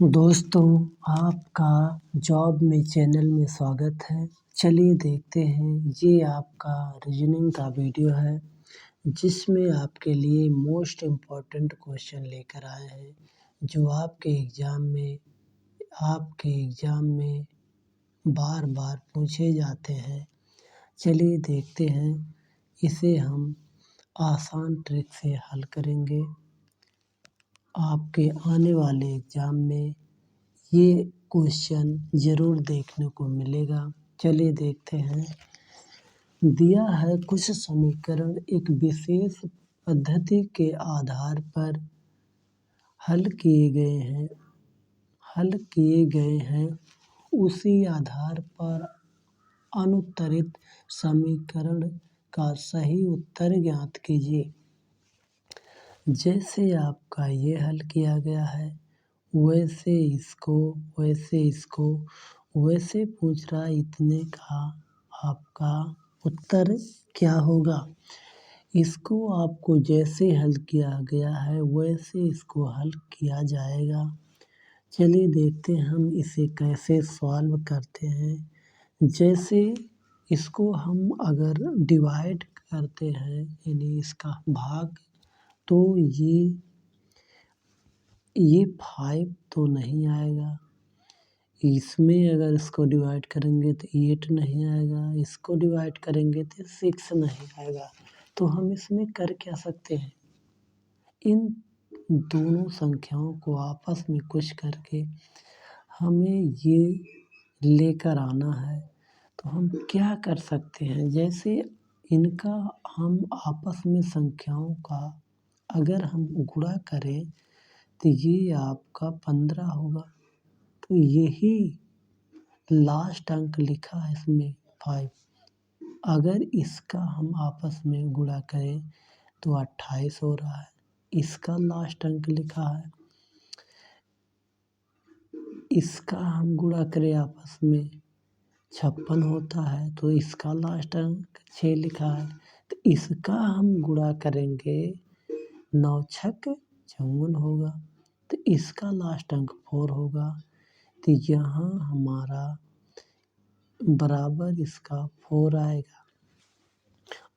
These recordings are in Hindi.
दोस्तों, आपका जॉब में चैनल में स्वागत है। चलिए देखते हैं, ये आपका रीजनिंग का वीडियो है जिसमें आपके लिए मोस्ट इम्पॉर्टेंट क्वेश्चन लेकर आए हैं जो आपके एग्ज़ाम में बार बार पूछे जाते हैं। चलिए देखते हैं, इसे हम आसान ट्रिक से हल करेंगे। आपके आने वाले एग्ज़ाम में ये क्वेश्चन ज़रूर देखने को मिलेगा। चलिए देखते हैं। दिया है कुछ समीकरण एक विशेष पद्धति के आधार पर हल किए गए हैं। उसी आधार पर अनुत्तरित समीकरण का सही उत्तर ज्ञात कीजिए। जैसे आपका ये हल किया गया है वैसे पूछ रहा है इतने का आपका उत्तर क्या होगा। इसको आपको जैसे हल किया गया है वैसे इसको हल किया जाएगा। चलिए देखते हैं हम इसे कैसे सॉल्व करते हैं। जैसे इसको हम अगर डिवाइड करते हैं यानी इसका भाग, तो ये 5 तो नहीं आएगा। इसमें अगर इसको डिवाइड करेंगे तो 8 नहीं आएगा। इसको डिवाइड करेंगे तो 6 नहीं आएगा। तो हम इसमें कर क्या सकते हैं, इन दोनों संख्याओं को आपस में कुछ करके हमें ये लेकर आना है। तो हम क्या कर सकते हैं, जैसे इनका हम आपस में संख्याओं का अगर हम गुणा करें तो ये आपका 15 होगा। तो यही लास्ट अंक लिखा है इसमें 5। अगर इसका हम आपस में गुणा करें तो 28 हो रहा है। इसका लास्ट अंक लिखा है, इसका हम गुणा करें आपस में 56 होता है। तो इसका लास्ट अंक 6 लिखा है। तो इसका हम गुणा करेंगे 9 छक 54 होगा। तो इसका लास्ट अंक 4 होगा। तो यहाँ हमारा बराबर इसका 4 आएगा।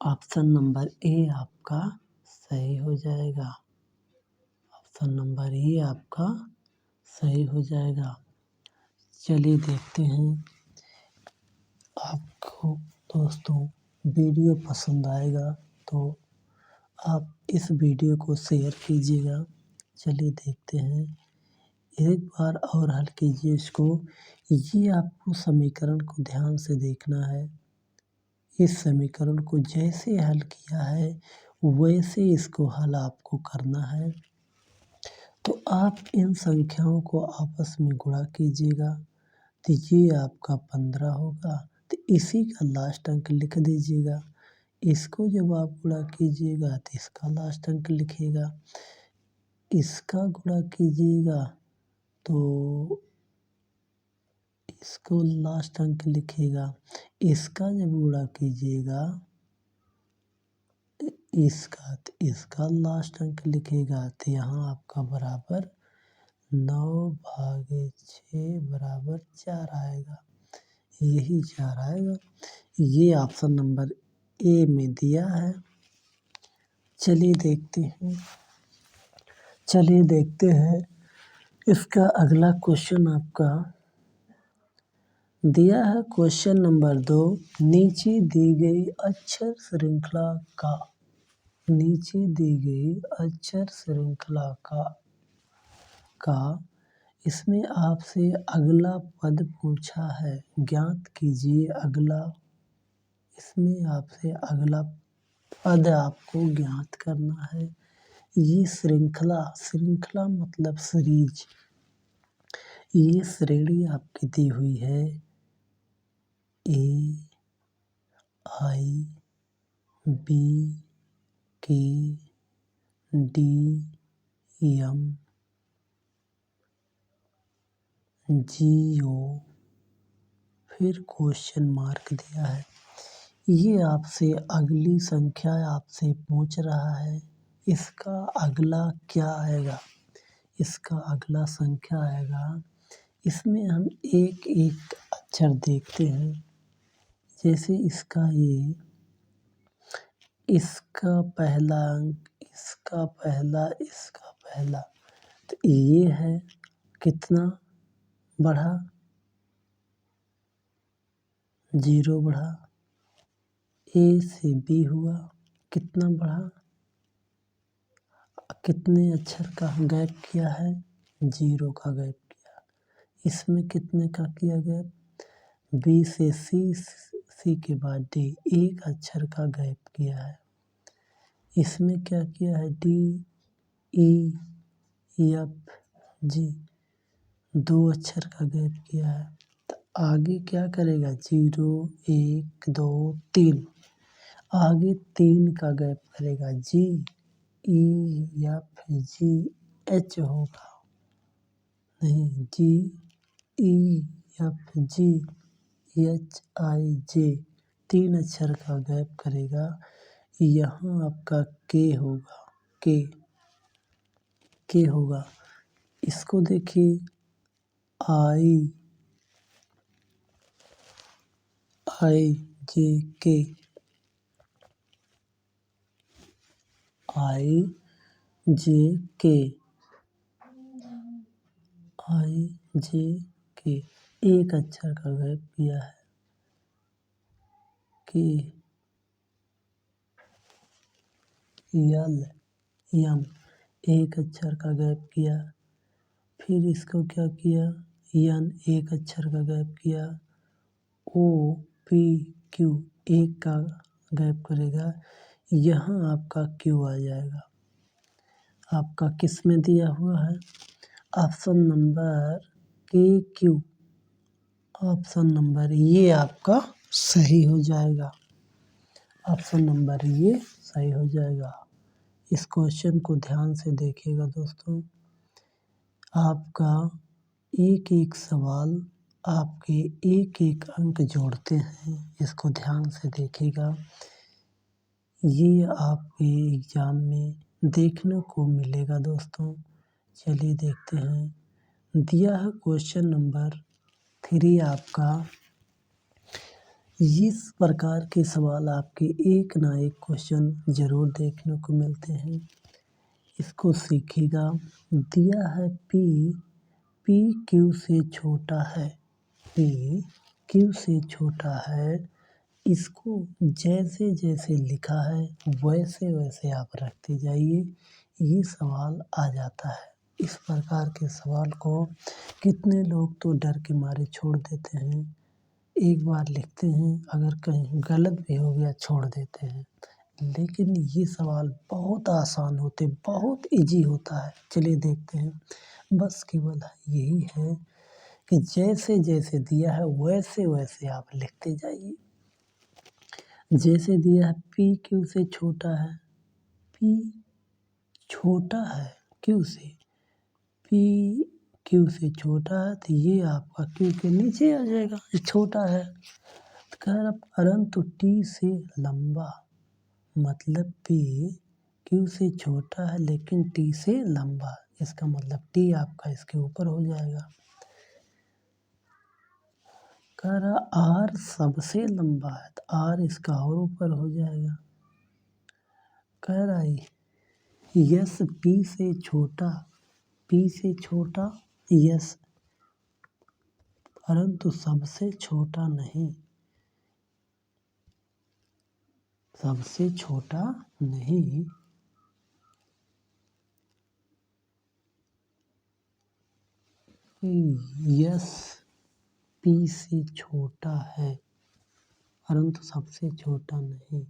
ऑप्शन नंबर ए आपका सही हो जाएगा। ऑप्शन नंबर ए आपका सही हो जाएगा। चलिए देखते हैं। आपको दोस्तों वीडियो पसंद आएगा तो आप इस वीडियो को शेयर कीजिएगा। चलिए देखते हैं, एक बार और हल कीजिए इसको। ये आपको समीकरण को ध्यान से देखना है। इस समीकरण को जैसे हल किया है वैसे इसको हल आपको करना है। तो आप इन संख्याओं को आपस में गुणा कीजिएगा तो ये आपका 15 होगा। तो इसी का लास्ट अंक लिख दीजिएगा। इसको जब आप गुणा कीजिएगा तो इसका लास्ट अंक लिखिएगा। इसका गुणा कीजिएगा तो इसको लास्ट अंक लिखिएगा। इसका जब गुणा कीजिएगा इसका लास्ट अंक लिखिएगा। तो यहाँ आपका बराबर 9/6 बराबर 4 आएगा। यही 4 आएगा। ये ऑप्शन नंबर ए में दिया है। चलिए देखते हैं इसका अगला क्वेश्चन आपका दिया है। क्वेश्चन नंबर 2, नीचे दी गई अक्षर श्रृंखला का इसमें आपसे अगला पद पूछा है, ज्ञात कीजिए अगला। इसमें आपसे अगला पद आपको ज्ञात करना है। ये श्रृंखला मतलब सीरीज, ये श्रेणी आपकी दी हुई है A, I, B, K, D, M, G, O, फिर क्वेश्चन मार्क दिया है। ये आपसे अगली संख्या आपसे पूछ रहा है, इसका अगला क्या आएगा। इसका अगला संख्या आएगा। इसमें हम एक एक अक्षर देखते हैं। जैसे इसका ये, इसका पहला अंक, इसका पहला, तो ये है कितना बढ़ा, 0 बढ़ा। ए से बी हुआ, कितना बढ़ा, कितने अक्षर का गैप किया है, 0 का गैप किया। इसमें कितने का किया गैप, बी से सी के बाद डी, एक अक्षर का गैप किया है। इसमें क्या किया है, डी ई एफ जी, 2 अक्षर का गैप किया है। तो आगे क्या करेगा, 0 1 2 3, आगे 3 का गैप करेगा, जी ई एफ जी एच होगा, नहीं, जी E F G H I जे, 3 अक्षर का गैप करेगा। यहाँ आपका के होगा, के होगा। इसको देखिए, आई जे के, आई जे के, आई जे के, एक अक्षर का गैप किया है, के यल यम, एक अक्षर का गैप किया। फिर इसको क्या किया, यन, एक अक्षर का गैप किया। ओ पी क्यू, एक का गैप करेगा। यहाँ आपका क्यू आ जाएगा। आपका किस में दिया हुआ है, ऑप्शन नंबर के क्यू, ऑप्शन नंबर ये आपका सही हो जाएगा। ऑप्शन नंबर ये सही हो जाएगा। इस क्वेश्चन को ध्यान से देखिएगा दोस्तों। आपका एक एक सवाल आपके एक एक अंक जोड़ते हैं, इसको ध्यान से देखिएगा। ये आपके एग्ज़ाम में देखने को मिलेगा दोस्तों। चलिए देखते हैं। दिया है क्वेश्चन नंबर 3 आपका। इस प्रकार के सवाल आपके एक ना एक क्वेश्चन ज़रूर देखने को मिलते हैं। इसको सीखिएगा। दिया है पी क्यू से छोटा है, पी क्यू से छोटा है। इसको जैसे जैसे लिखा है वैसे वैसे आप रखते जाइए, ये सवाल आ जाता है। इस प्रकार के सवाल को कितने लोग तो डर के मारे छोड़ देते हैं। एक बार लिखते हैं, अगर कहीं गलत भी हो गया छोड़ देते हैं। लेकिन ये सवाल बहुत आसान होते, बहुत इजी होता है। चलिए देखते हैं। बस केवल यही है कि जैसे जैसे दिया है वैसे वैसे आप लिखते जाइए। जैसे दिया है पी क्यू से छोटा है, पी छोटा है क्यू से, पी क्यू से छोटा है तो ये आपका क्यू के नीचे आ जाएगा, ये छोटा है। तो कह रहा परंतु टी से लंबा, मतलब पी क्यू से छोटा है लेकिन टी से लंबा, इसका मतलब टी आपका इसके ऊपर हो जाएगा। कह रहा आर सबसे लंबा है तो आर इसका और ऊपर हो जाएगा। कह रहा है यस पी से छोटा, पी से छोटा यस, परंतु सबसे छोटा नहीं, सबसे छोटा नहीं। यस पी से छोटा है परंतु सबसे छोटा नहीं।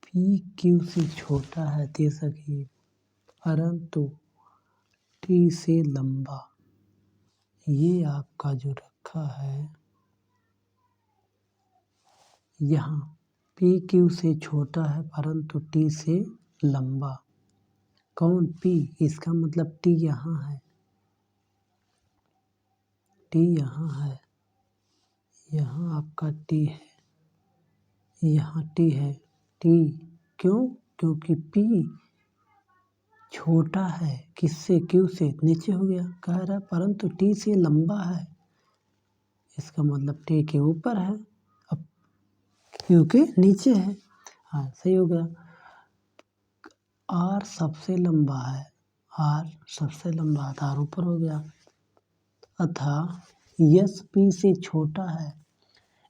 पी क्यू से छोटा है दे सके परंतु टी से लंबा, ये आपका जो रखा है यहाँ, पी क्यू से छोटा है परंतु टी से लंबा। कौन, पी, इसका मतलब टी यहाँ है, टी यहाँ है, यहाँ आपका टी है, यहाँ टी है, टी क्यों? क्योंकि पी छोटा है किससे? क्यू से, नीचे हो गया। कह रहा परंतु टी से लंबा है, इसका मतलब टी के ऊपर है, अब क्यू के नीचे है। हाँ सही हो गया। आर सबसे लंबा है, आर सबसे लंबा है, आर ऊपर हो गया। अतः यस पी से छोटा है,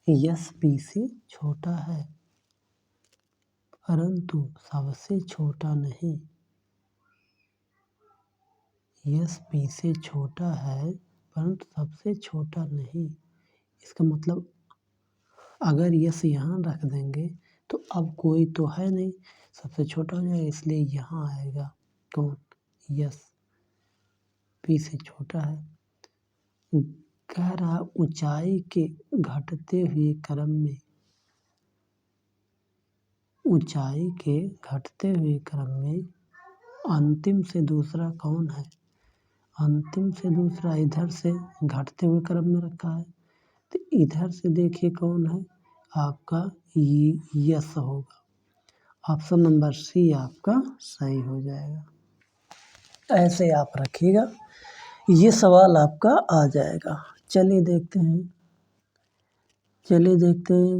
यस पी से छोटा है परंतु सबसे छोटा नहीं। यस पी से छोटा है परंतु सबसे छोटा नहीं। इसका मतलब अगर यस यहाँ रख देंगे तो अब कोई तो है नहीं, सबसे छोटा हो जाएगा, इसलिए यहाँ आएगा कौन? यस पी से छोटा है। कह रहा ऊंचाई के घटते हुए क्रम में, ऊंचाई के घटते हुए क्रम में अंतिम से दूसरा कौन है? अंतिम से दूसरा इधर से घटते हुए क्रम में रखा है, तो इधर से देखिए कौन है? आपका ये यस होगा। ऑप्शन नंबर सी आपका सही हो जाएगा। ऐसे आप रखिएगा, ये सवाल आपका आ जाएगा। चलिए देखते हैं,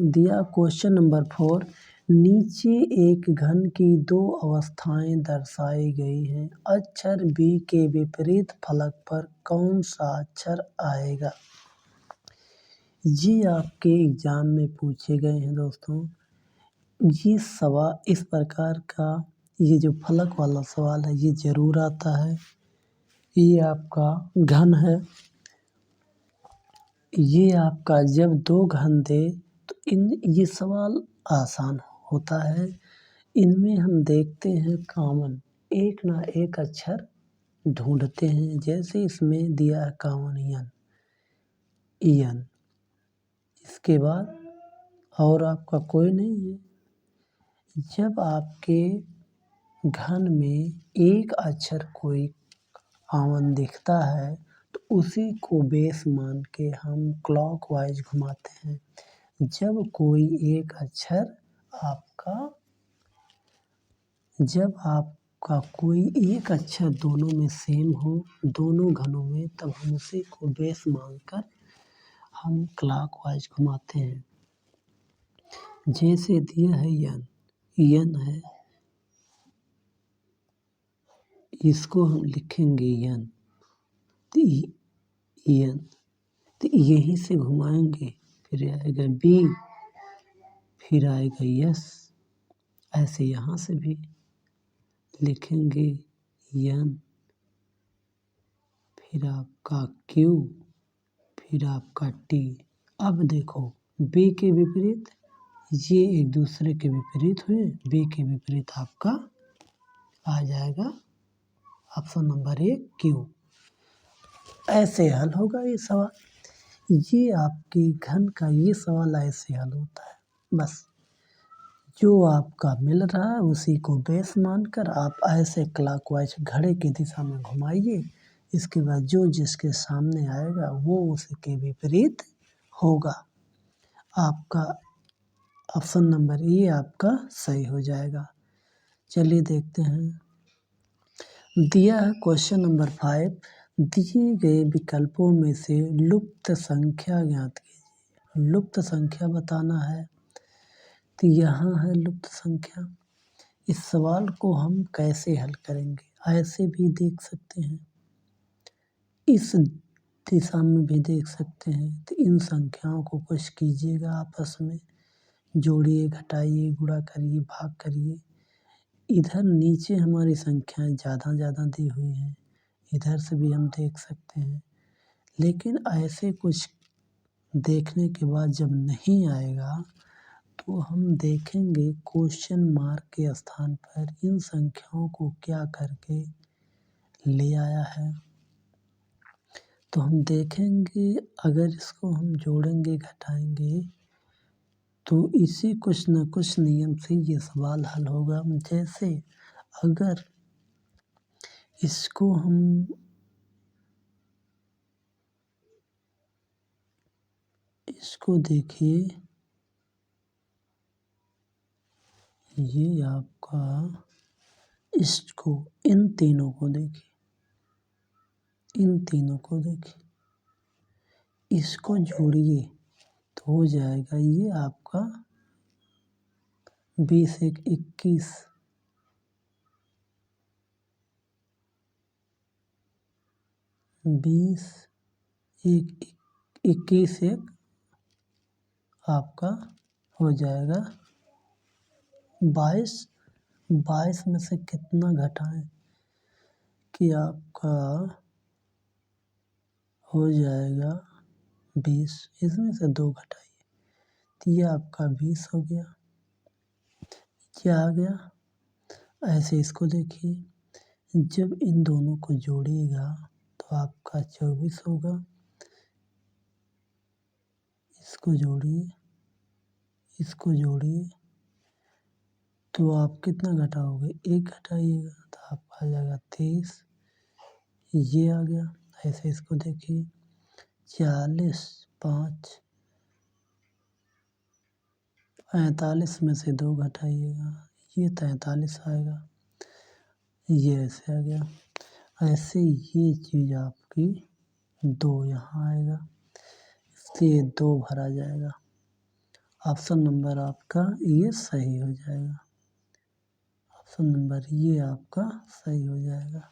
दिया क्वेश्चन नंबर 4। नीचे एक घन की दो अवस्थाएं दर्शाई गई हैं। अक्षर बी के विपरीत फलक पर कौन सा अक्षर आएगा? ये आपके एग्जाम में पूछे गए हैं दोस्तों। ये सवाल इस प्रकार का, ये जो फलक वाला सवाल है ये जरूर आता है। ये आपका घन है, ये आपका जब दो घन दे तो ये सवाल आसान होता है। इनमें हम देखते हैं कॉमन एक ना एक अक्षर ढूंढते हैं। जैसे इसमें दिया है कॉमन यन, यन, इसके बाद और आपका कोई नहीं है। जब आपके घन में एक अक्षर कोई कॉमन दिखता है तो उसी को बेस मान के हम क्लॉकवाइज घुमाते हैं। जब कोई एक अक्षर आपका, जब आपका कोई एक अक्षर दोनों में सेम हो, दोनों घनों में, तब हम उसी को बेस मानकर हम क्लॉकवाइज घुमाते हैं। जैसे दिया है यन, यन है, इसको हम लिखेंगे यन, तो यन, तो यहीं से घुमाएंगे, फिर आएगा बी, फिर आएगा यस। ऐसे यहाँ से भी लिखेंगे यन, फिर आपका क्यू, फिर आपका टी। अब देखो बी के विपरीत, ये एक दूसरे के विपरीत हुए, बी के विपरीत आपका आ जाएगा ऑप्शन नंबर 1 क्यू। ऐसे हल होगा ये सवाल। ये आपके घन का ये सवाल ऐसे हल होता है। बस जो आपका मिल रहा है उसी को बेस मानकर आप ऐसे क्लॉकवाइज घड़े की दिशा में घुमाइए। इसके बाद जो जिसके सामने आएगा वो उसके विपरीत होगा। आपका ऑप्शन नंबर ए आपका सही हो जाएगा। चलिए देखते हैं, दिया है क्वेश्चन नंबर 5। दिए गए विकल्पों में से लुप्त संख्या ज्ञात कीजिए। लुप्त संख्या बताना है, तो यहाँ है लुप्त संख्या। इस सवाल को हम कैसे हल करेंगे? ऐसे भी देख सकते हैं, इस दिशा में भी देख सकते हैं। तो इन संख्याओं को कुछ कीजिएगा, आपस में जोड़िए, घटाइए, गुणा करिए, भाग करिए। इधर नीचे हमारी संख्याएं ज़्यादा दी हुई हैं, इधर से भी हम देख सकते हैं। लेकिन ऐसे कुछ देखने के बाद जब नहीं आएगा तो हम देखेंगे क्वेश्चन मार्क के स्थान पर इन संख्याओं को क्या करके ले आया है। तो हम देखेंगे अगर इसको हम जोड़ेंगे, घटाएंगे, तो इसी कुछ न कुछ नियम से ये सवाल हल होगा। जैसे अगर इसको इसको देखिए, ये आपका, इसको, इन तीनों को देखिए, इन तीनों को देखिए, इसको जोड़िए तो हो जाएगा ये आपका 20 एक 21, 20 एक 21 एक आपका हो जाएगा 22। 22 में से कितना घटाएं कि आपका हो जाएगा 20, इसमें से 2 घटाइए तो ये आपका 20 हो गया। क्या आ गया? ऐसे इसको देखिए, जब इन दोनों को जोड़िएगा तो आपका 24 होगा। इसको जोड़िए, इसको जोड़िए तो आप कितना घटाओगे? 1 घटाइएगा तो आपका आ जाएगा 23। ये आ गया। ऐसे इसको देखिए, 40, 5, 45 में से 2 घटाइएगा, ये 43 आएगा। ये ऐसे आ गया। ऐसे ये चीज़ आपकी 2 यहाँ आएगा, इसलिए 2 भरा जाएगा। ऑप्शन नंबर आपका ये सही हो जाएगा। ऑप्शन नंबर ये आपका सही हो जाएगा।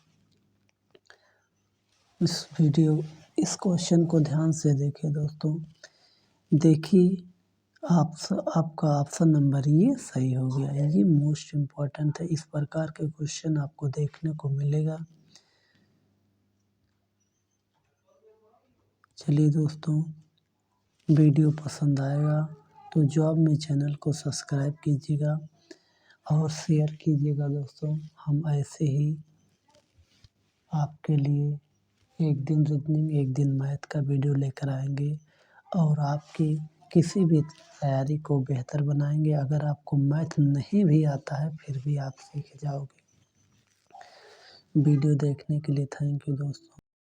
इस क्वेश्चन को ध्यान से देखिए दोस्तों। देखिए आपका ऑप्शन नंबर ये सही हो गया है। ये मोस्ट इम्पॉर्टेंट है। इस प्रकार के क्वेश्चन आपको देखने को मिलेगा। चलिए दोस्तों, वीडियो पसंद आएगा तो जॉब में चैनल को सब्सक्राइब कीजिएगा और शेयर कीजिएगा दोस्तों। हम ऐसे ही आपके लिए एक दिन रीजनिंग, एक दिन मैथ का वीडियो लेकर आएंगे और आपकी किसी भी तैयारी को बेहतर बनाएंगे। अगर आपको मैथ नहीं भी आता है फिर भी आप सीख जाओगे। वीडियो देखने के लिए थैंक यू दोस्तों।